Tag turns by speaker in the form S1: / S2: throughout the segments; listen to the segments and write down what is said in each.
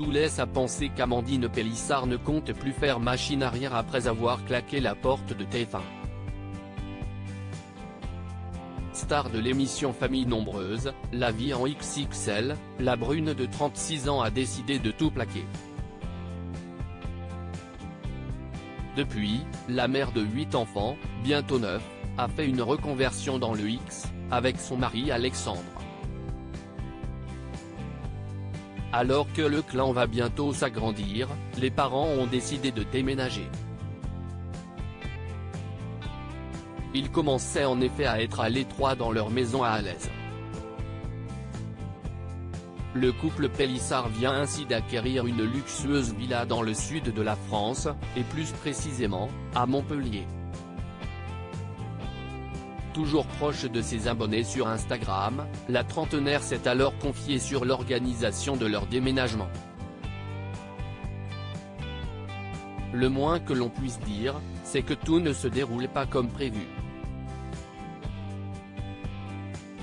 S1: tout laisse à penser qu'Amandine Pélissard ne compte plus faire machine arrière après avoir claqué la porte de TF1. Star de l'émission Famille nombreuse, la vie en XXL, la brune de 36 ans a décidé de tout plaquer. Depuis, la mère de 8 enfants, bientôt 9, a fait une reconversion dans le X, avec son mari Alexandre. Alors que le clan va bientôt s'agrandir, les parents ont décidé de déménager. Ils commençaient en effet à être à l'étroit dans leur maison à Alès. Le couple Pélissard vient ainsi d'acquérir une luxueuse villa dans le sud de la France, et plus précisément, à Montpellier. Toujours proche de ses abonnés sur Instagram, la trentenaire s'est alors confiée sur l'organisation de leur déménagement. Le moins que l'on puisse dire, c'est que tout ne se déroule pas comme prévu.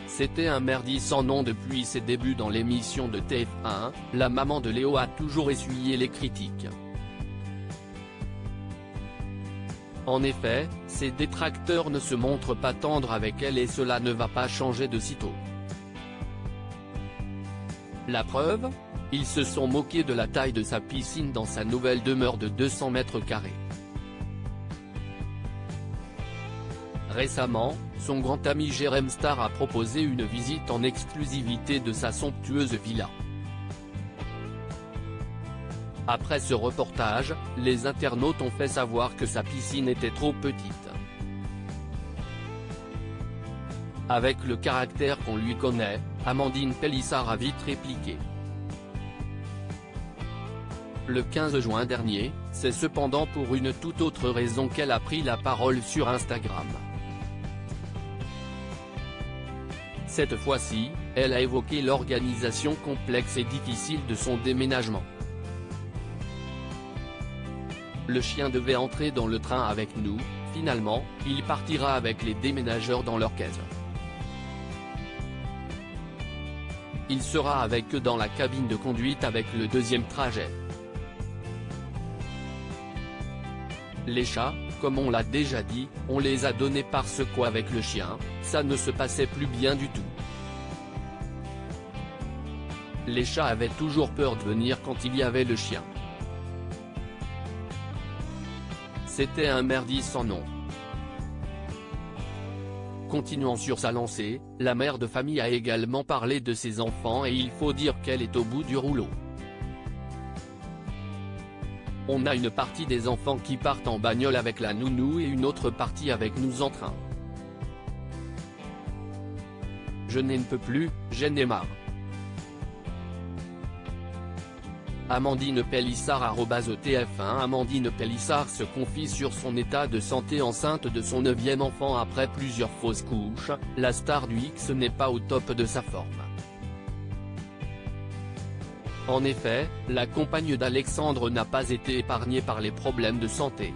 S1: C'était un merdier sans nom depuis ses débuts dans l'émission de TF1, la maman de Léo a toujours essuyé les critiques. En effet, ses détracteurs ne se montrent pas tendres avec elle et cela ne va pas changer de sitôt. La preuve ? Ils se sont moqués de la taille de sa piscine dans sa nouvelle demeure de 200 mètres carrés. Récemment, son grand ami Jérém Star a proposé une visite en exclusivité de sa somptueuse villa. Après ce reportage, les internautes ont fait savoir que sa piscine était trop petite. Avec le caractère qu'on lui connaît, Amandine Pélissard a vite répliqué. Le 15 juin dernier, c'est cependant pour une toute autre raison qu'elle a pris la parole sur Instagram. Cette fois-ci, elle a évoqué l'organisation complexe et difficile de son déménagement. Le chien devait entrer dans le train avec nous, finalement, il partira avec les déménageurs dans leur caisse. Il sera avec eux dans la cabine de conduite avec le deuxième trajet. Les chats, comme on l'a déjà dit, on les a donnés parce qu'avec le chien, ça ne se passait plus bien du tout. Les chats avaient toujours peur de venir quand il y avait le chien. C'était un merdier sans nom. Continuant sur sa lancée, la mère de famille a également parlé de ses enfants et il faut dire qu'elle est au bout du rouleau. On a une partie des enfants qui partent en bagnole avec la nounou et une autre partie avec nous en train. Je n'en peux plus, j'en ai marre. Amandine Pélissard @TF1 Amandine Pélissard se confie sur son état de santé enceinte de son 9e enfant après plusieurs fausses couches, la star du X n'est pas au top de sa forme. En effet, la compagne d'Alexandre n'a pas été épargnée par les problèmes de santé.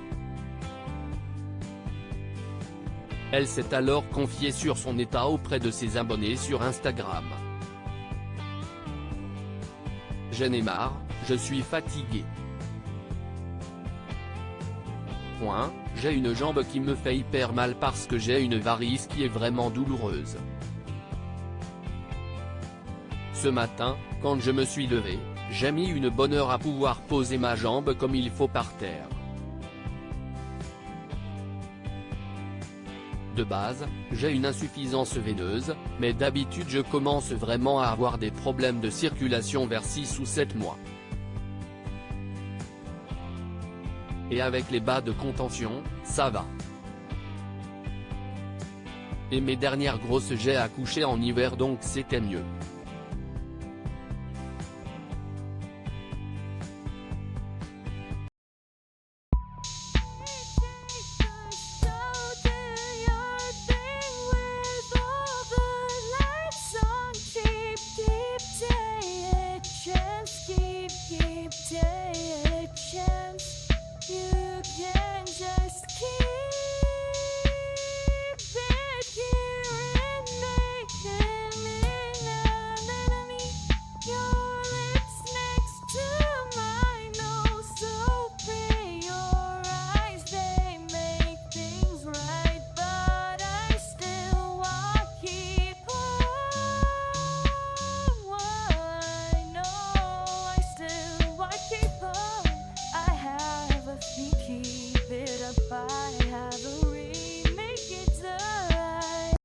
S1: Elle s'est alors confiée sur son état auprès de ses abonnés sur Instagram. J'en ai marre, je suis fatiguée. J'ai une jambe qui me fait hyper mal parce que j'ai une varice qui est vraiment douloureuse. Ce matin, quand je me suis levé, j'ai mis une bonne heure à pouvoir poser ma jambe comme il faut par terre. De base, j'ai une insuffisance veineuse, mais d'habitude je commence vraiment à avoir des problèmes de circulation vers 6 ou 7 mois. Et avec les bas de contention, ça va. Et mes dernières grosses j'ai accouché en hiver donc c'était mieux.